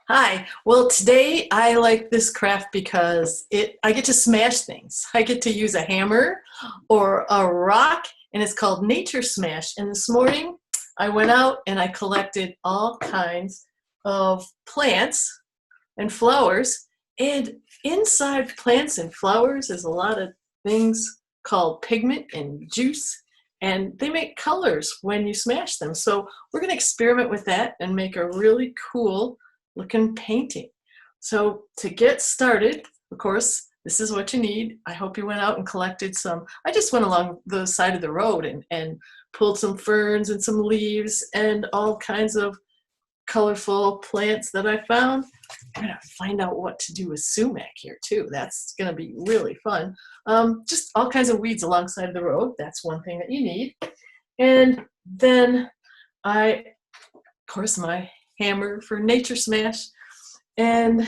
Hi. Well, today I like this craft because I get to smash things. I get to use a hammer or a rock, and it's called Nature Smash. And this morning I went out and I collected all kinds of plants and flowers. And inside plants and flowers is a lot of things called pigment and juice, and they make colors when you smash them. So we're going to experiment with that and make a really cool looking painting. So to get started, of course, this is what you need. I hope you went out and collected some. I just went along the side of the road and pulled some ferns and some leaves and all kinds of colorful plants that I found. I'm gonna find out what to do with sumac here too. That's gonna be really fun. Just all kinds of weeds alongside the road. That's one thing that you need. And then of course, my hammer for Nature Smash, and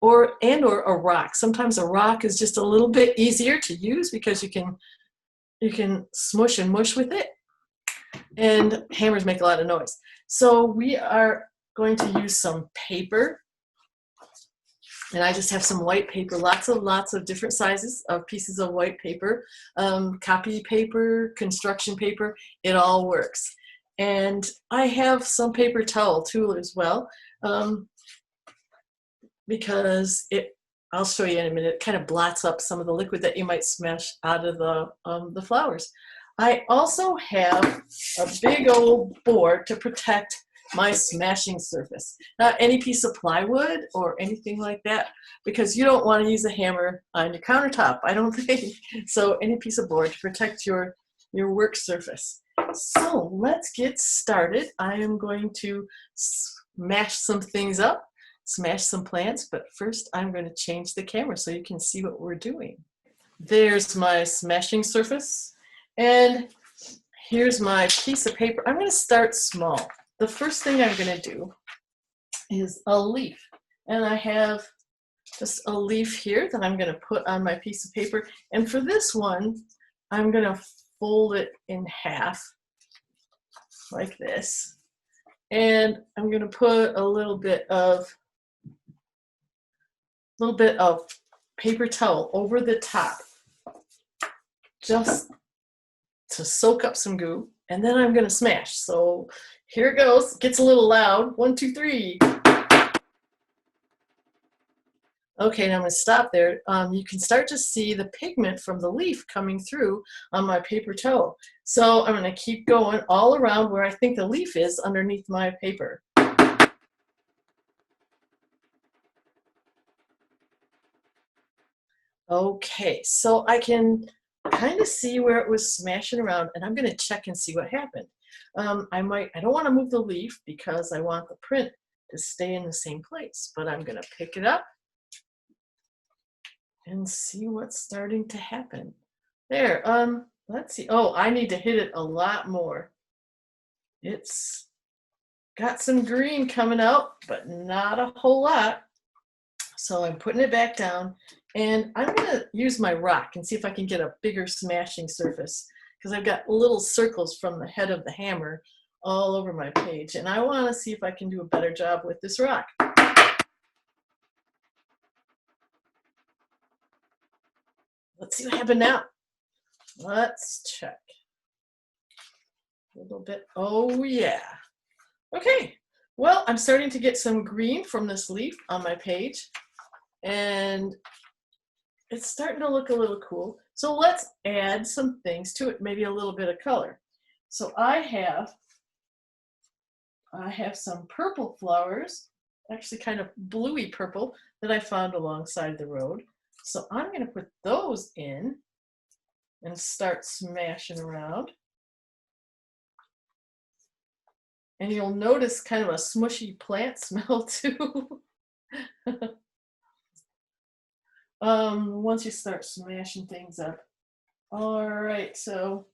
or a rock. Sometimes a rock is just a little bit easier to use because you can smush and mush with it, and hammers make a lot of noise. So we are going to use some paper, and I just have some white paper, lots of different sizes of pieces of white paper, copy paper, construction paper, it all works. And I have some paper towel too as well, because I'll show you in a minute, it kind of blots up some of the liquid that you might smash out of the flowers. I also have a big old board to protect my smashing surface. Not any piece of plywood or anything like that, because you don't want to use a hammer on your countertop, I don't think. So any piece of board to protect your work surface. So let's get started. I am going to smash some things up, smash some plants, but first I'm going to change the camera so you can see what we're doing. There's my smashing surface, and here's my piece of paper. I'm going to start small. The first thing I'm going to do is a leaf, and I have just a leaf here that I'm going to put on my piece of paper, and for this one I'm going to fold it in half like this, and I'm going to put a little bit of paper towel over the top just to soak up some goo, and then I'm going to smash. So here it goes. It gets a little loud. 1, 2, 3. Okay, now I'm going to stop there. You can start to see the pigment from the leaf coming through on my paper towel. So I'm going to keep going all around where I think the leaf is underneath my paper. Okay, so I can kind of see where it was smashing around, and I'm going to check and see what happened. I don't want to move the leaf because I want the print to stay in the same place, but I'm going to pick it up and see what's starting to happen. There, let's see. Oh, I need to hit it a lot more. It's got some green coming out, but not a whole lot. So I'm putting it back down, and I'm going to use my rock and see if I can get a bigger smashing surface, because I've got little circles from the head of the hammer all over my page, and I want to see if I can do a better job with this rock. Let's see what happened now. Let's check. A little bit. Oh, yeah. Okay. Well, I'm starting to get some green from this leaf on my page, and it's starting to look a little cool. So let's add some things to it, maybe a little bit of color. So I have some purple flowers, actually kind of bluey purple, that I found alongside the road. So I'm going to put those in and start smashing around. And you'll notice kind of a smushy plant smell too. Once you start smashing things up. All right, so,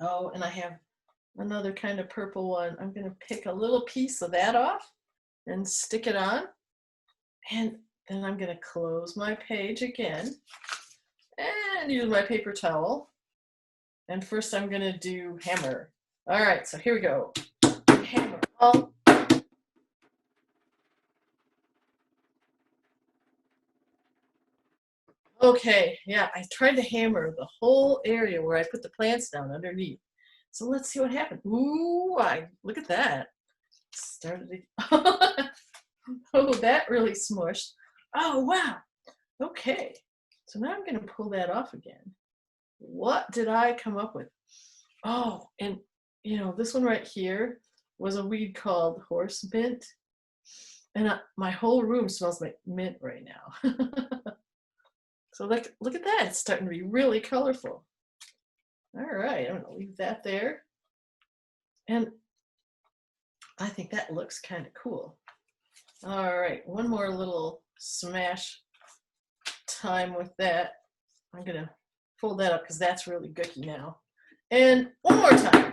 oh, and I have another kind of purple one. I'm going to pick a little piece of that off and stick it on. And then I'm going to close my page again and use my paper towel. And first I'm going to do hammer. All right, so here we go. Hammer. Okay, yeah, I tried to hammer the whole area where I put the plants down underneath. So let's see what happened. Ooh, look at that. Started it. Oh, that really smushed. Oh, wow. Okay. So now I'm going to pull that off again. What did I come up with? Oh, and this one right here was a weed called horse mint. And my whole room smells like mint right now. So look at that. It's starting to be really colorful. All right, I'm going to leave that there. And I think that looks kind of cool. All right, one more little smash time with that. I'm going to fold that up because that's really gooky now. And one more time.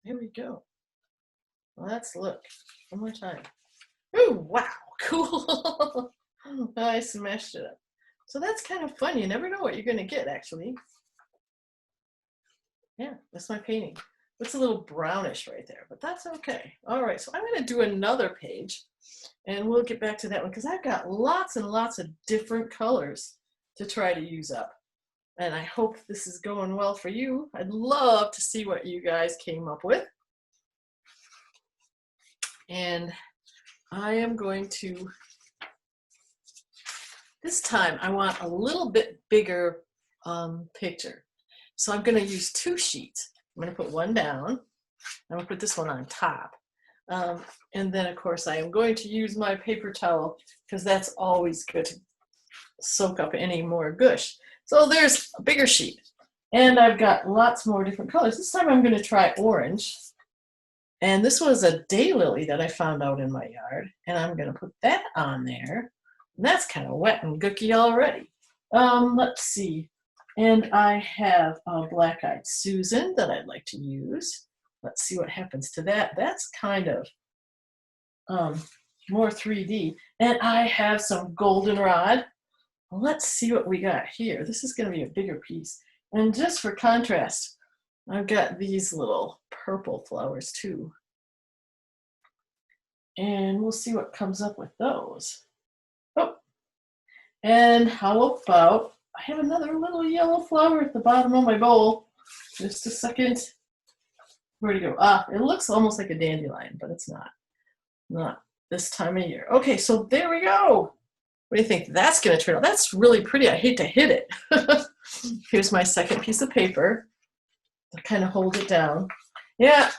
Here we go. Let's look. One more time. Ooh, wow, cool. I smashed it up. So that's kind of fun. You never know what you're going to get, actually. Yeah, that's my painting. It's a little brownish right there, but that's okay. All right, so I'm going to do another page, and we'll get back to that one because I've got lots and lots of different colors to try to use up. And I hope this is going well for you. I'd love to see what you guys came up with. And I am going to, this time I want a little bit bigger picture. So I'm going to use 2 sheets. I'm going to put one down. I'm going to put this one on top. And then, of course, I am going to use my paper towel because that's always good to soak up any more goosh. So there's a bigger sheet. And I've got lots more different colors. This time I'm going to try orange. And this was a daylily that I found out in my yard. And I'm going to put that on there. And that's kind of wet and gooky already. Let's see. And I have a black-eyed Susan that I'd like to use. Let's see what happens to that. That's kind of more 3D. And I have some goldenrod. Let's see what we got here. This is going to be a bigger piece. And just for contrast, I've got these little purple flowers too. And we'll see what comes up with those. Oh, and how about, I have another little yellow flower at the bottom of my bowl. Just a second. Where'd it go? Ah, it looks almost like a dandelion, but it's not. Not this time of year. Okay, so there we go. What do you think that's going to turn out? That's really pretty. I hate to hit it. Here's my second piece of paper. I kind of hold it down. Yeah,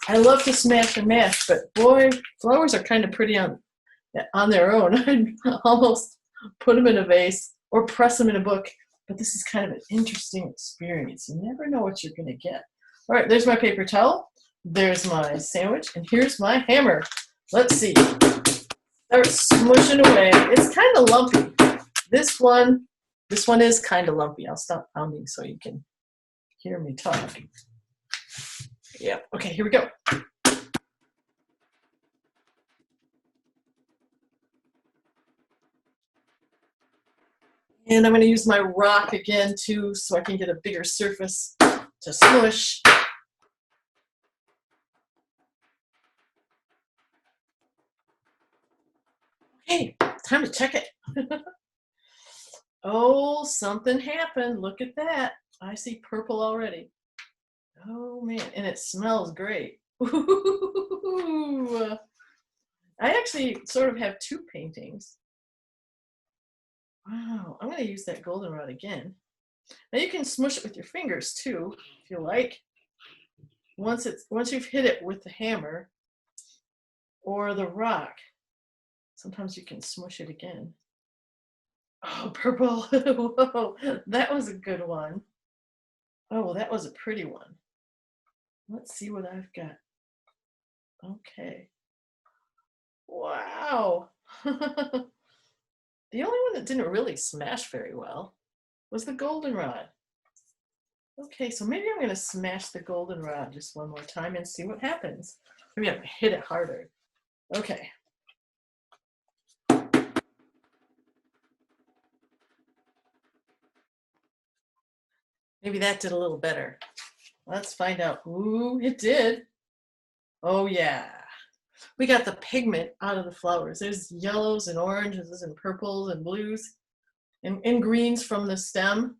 I love to smash and mash, but boy, flowers are kind of pretty on their own. I'd almost put them in a vase or press them in a book, but this is kind of an interesting experience. You never know what you're going to get. All right, there's my paper towel. There's my sandwich, and here's my hammer. Let's see. Start smushing away. It's kind of lumpy. This one is kind of lumpy. I'll stop pounding so you can hear me talk. Yeah, okay, here we go. And I'm going to use my rock again too so I can get a bigger surface to smush. Okay, time to check it. Oh, something happened. Look at that. I see purple already. Oh man, and it smells great. Ooh. I actually sort of have 2 paintings. Wow, I'm going to use that goldenrod again. Now you can smush it with your fingers too, if you like. Once you've hit it with the hammer or the rock, sometimes you can smush it again. Oh, purple. Whoa, that was a good one. Oh, well, that was a pretty one. Let's see what I've got. Okay. Wow. The only one that didn't really smash very well was the goldenrod. Okay, so maybe I'm going to smash the goldenrod just one more time and see what happens. Maybe I'm going to hit it harder. Okay. Maybe that did a little better. Let's find out. Ooh, it did. Oh, yeah. We got the pigment out of the flowers. There's yellows and oranges and purples and blues and greens from the stem.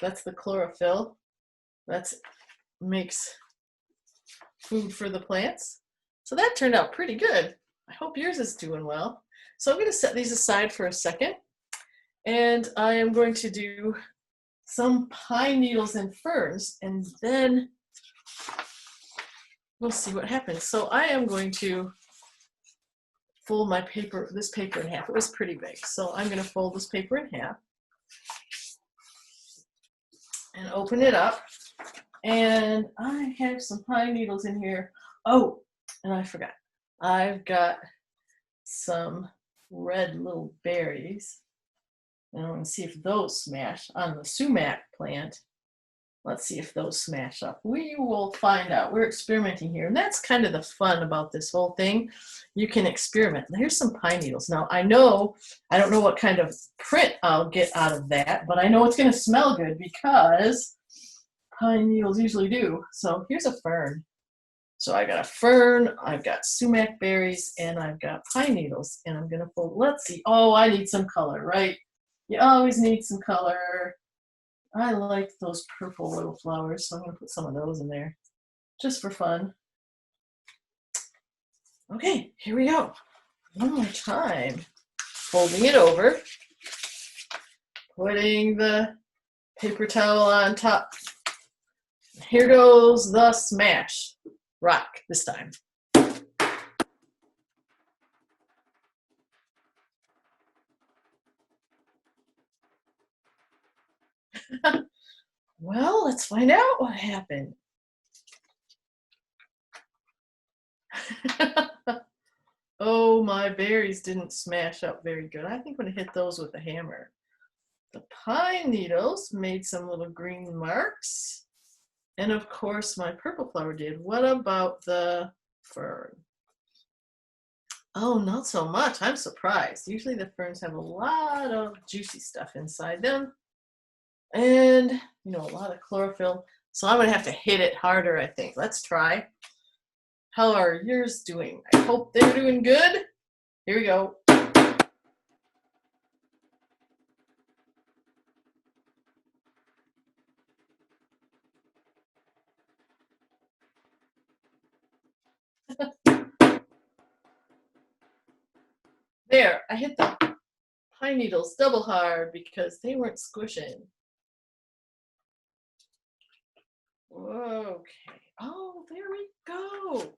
That's the chlorophyll. That's makes food for the plants. So that turned out pretty good. I hope yours is doing well. So I'm going to set these aside for a second, and I am going to do some pine needles and ferns, and then we'll see what happens. So I am going to fold my paper, this paper in half. It was pretty big, so I'm going to fold this paper in half and open it up. And I have some pine needles in here. Oh, and I forgot. I've got some red little berries. And I'm going to see if those smash on the sumac plant. Let's see if those smash up. We will find out. We're experimenting here. And that's kind of the fun about this whole thing. You can experiment. Here's some pine needles. Now, I don't know what kind of print I'll get out of that, but I know it's going to smell good because pine needles usually do. So here's a fern. So I got a fern, I've got sumac berries, and I've got pine needles. And I'm going to fold. Let's see. Oh, I need some color, right? You always need some color. I like those purple little flowers, so I'm going to put some of those in there just for fun. Okay, here we go. One more time. Folding it over, putting the paper towel on top. Here goes the smash rock this time. Well, let's find out what happened. Oh, my berries didn't smash up very good. I think I'm going to hit those with a hammer. The pine needles made some little green marks. And of course, my purple flower did. What about the fern? Oh, not so much. I'm surprised. Usually the ferns have a lot of juicy stuff inside them. And, you know, a lot of chlorophyll. So I'm going to have to hit it harder, I think. Let's try. How are yours doing? I hope they're doing good. Here we go. There, I hit the pine needles double hard because they weren't squishing. Okay. Oh, there we go.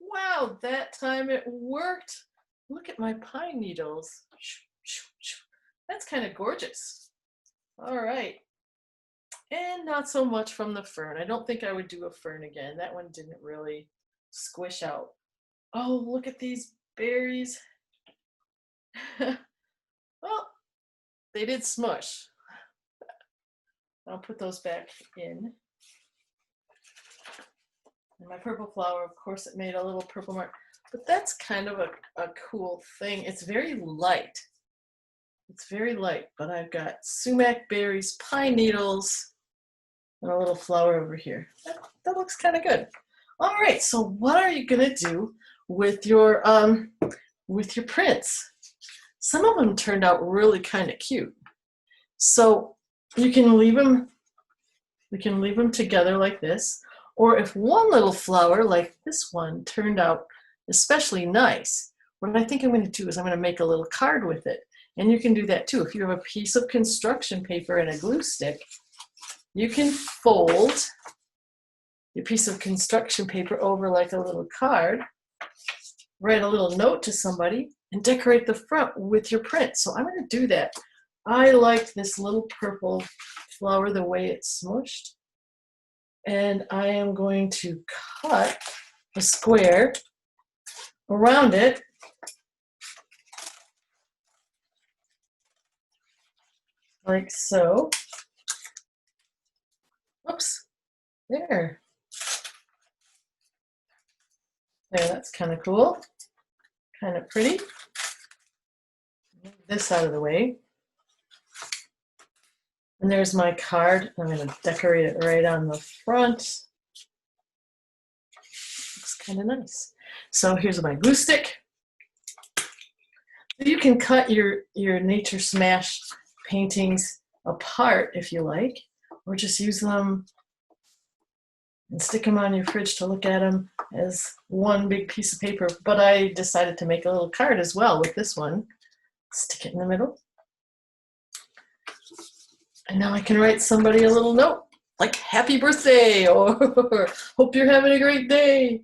Wow, that time it worked. Look at my pine needles. That's kind of gorgeous. All right. And not so much from the fern. I don't think I would do a fern again. That one didn't really squish out. Oh, look at these berries. Well, they did smush. I'll put those back in. And my purple flower, of course, it made a little purple mark. But that's kind of a cool thing. It's very light. It's very light, but I've got sumac berries, pine needles, and a little flower over here. That looks kind of good. All right, so what are you gonna do with your prints? Some of them turned out really kind of cute. So you can leave them. We can leave them together like this. Or if one little flower like this one turned out especially nice, what I think I'm going to do is I'm going to make a little card with it. And you can do that too. If you have a piece of construction paper and a glue stick, you can fold your piece of construction paper over like a little card, write a little note to somebody, and decorate the front with your print. So I'm going to do that. I liked this little purple flower, the way it's smushed. And I am going to cut a square around it. Like so. Oops, there. There, that's kind of cool. Kind of pretty. Move this out of the way. And there's my card. I'm going to decorate it right on the front. Looks kind of nice. So here's my glue stick. You can cut your Nature Smash paintings apart if you like, or just use them and stick them on your fridge to look at them as one big piece of paper. But I decided to make a little card as well with this one. Stick it in the middle. And now I can write somebody a little note, like happy birthday, or hope you're having a great day,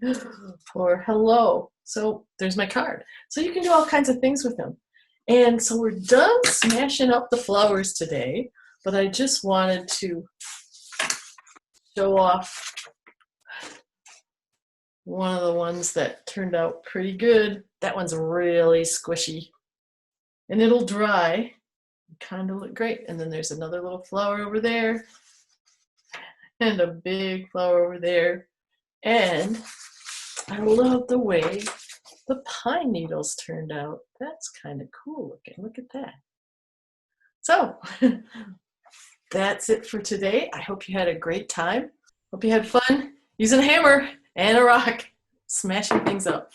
or hello. So there's my card. So you can do all kinds of things with them. And so we're done smashing up the flowers today, but I just wanted to show off one of the ones that turned out pretty good. That one's really squishy. And it'll dry, kind of look great. And then there's another little flower over there, and a big flower over there. And I love the way the pine needles turned out. That's kind of cool looking. Look at that. So that's it for today. I hope you had a great time. Hope you had fun using a hammer and a rock, smashing things up.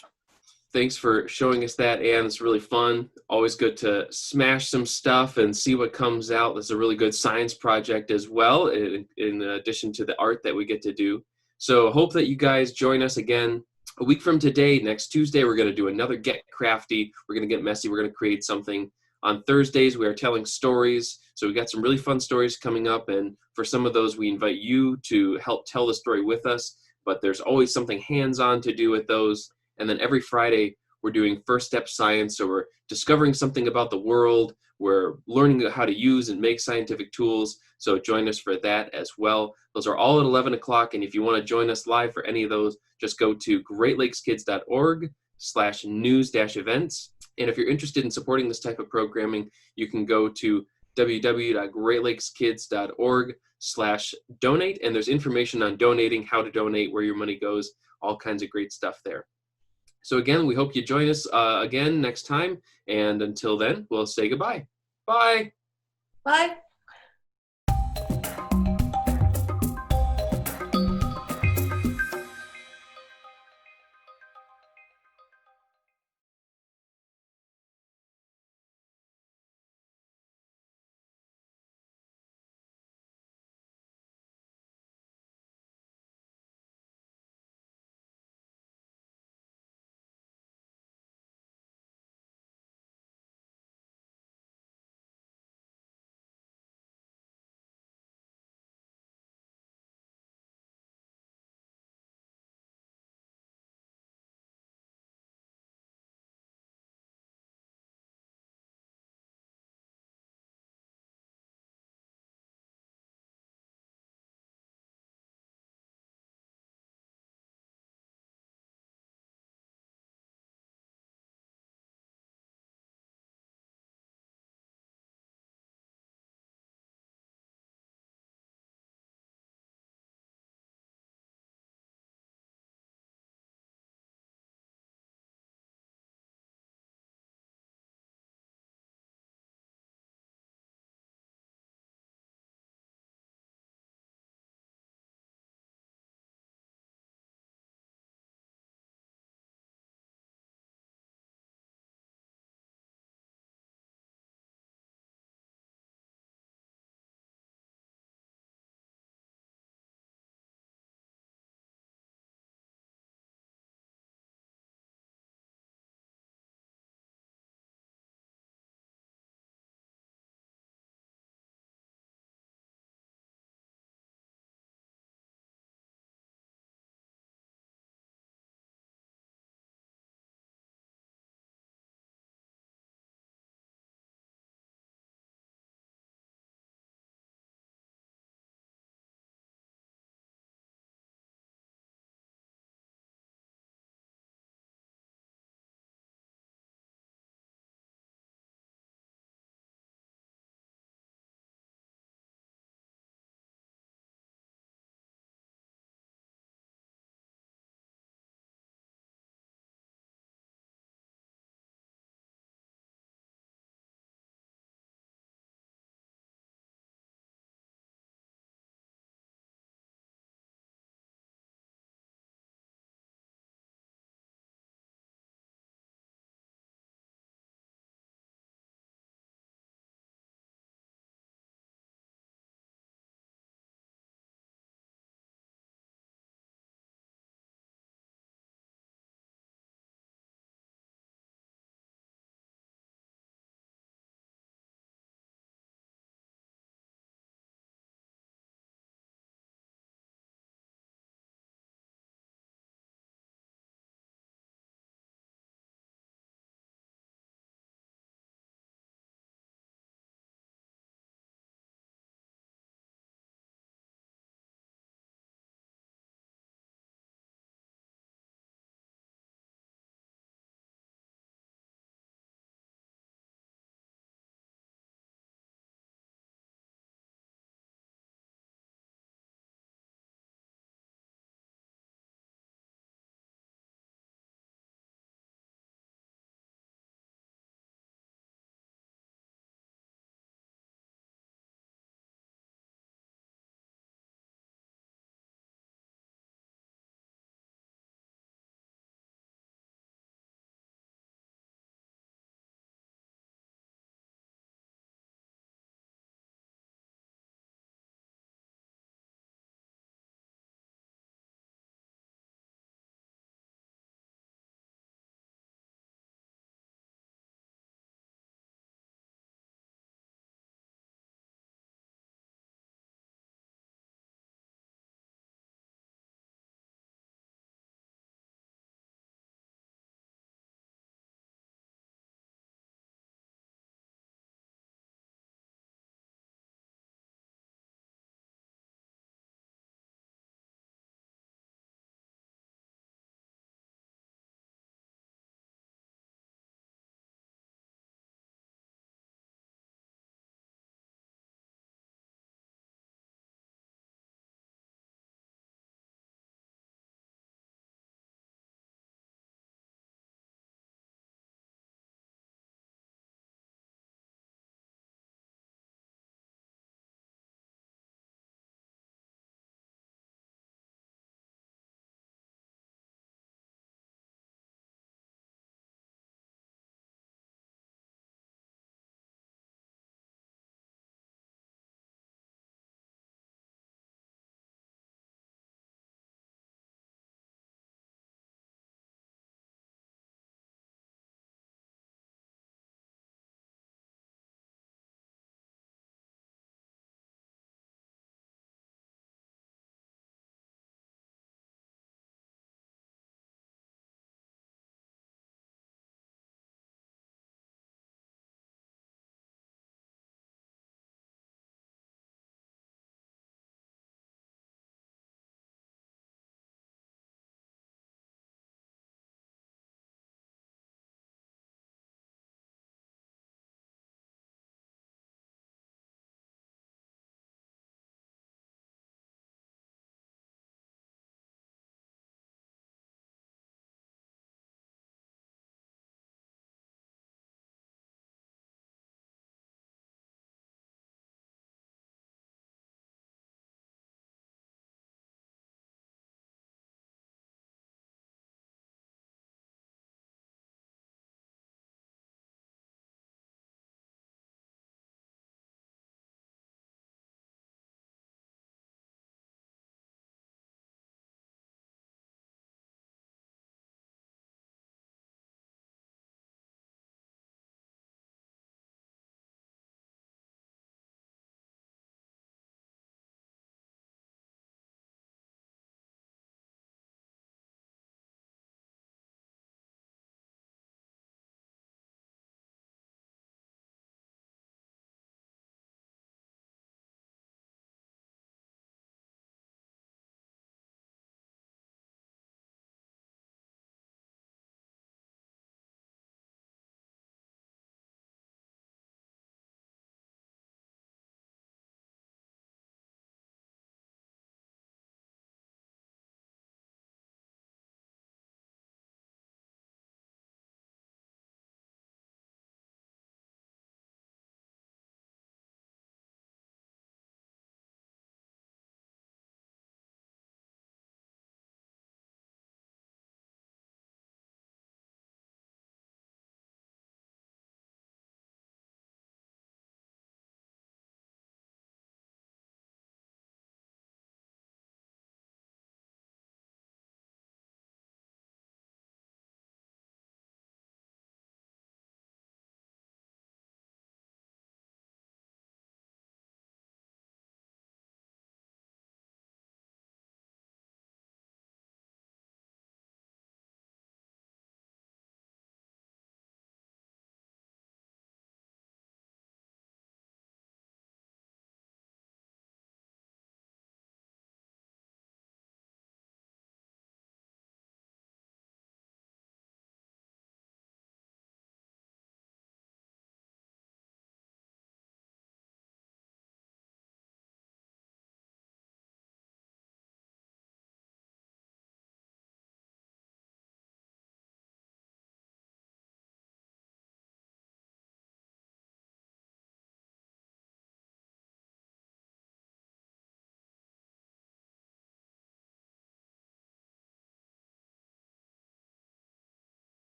Thanks for showing us that, Anne. It's really fun. Always good to smash some stuff and see what comes out. This is a really good science project as well, in addition to the art that we get to do. So hope that you guys join us again a week from today. Next Tuesday, we're going to do another Get Crafty. We're going to get messy. We're going to create something. On Thursdays, we are telling stories. So we got some really fun stories coming up. And for some of those, we invite you to help tell the story with us. But there's always something hands-on to do with those. And then every Friday, we're doing First Step Science. So we're discovering something about the world. We're learning how to use and make scientific tools. So join us for that as well. Those are all at 11 o'clock. And if you want to join us live for any of those, just go to greatlakeskids.org/news-events. And if you're interested in supporting this type of programming, you can go to www.greatlakeskids.org/donate. And there's information on donating, how to donate, where your money goes, all kinds of great stuff there. So again, we hope you join us again next time. And until then, we'll say goodbye. Bye. Bye.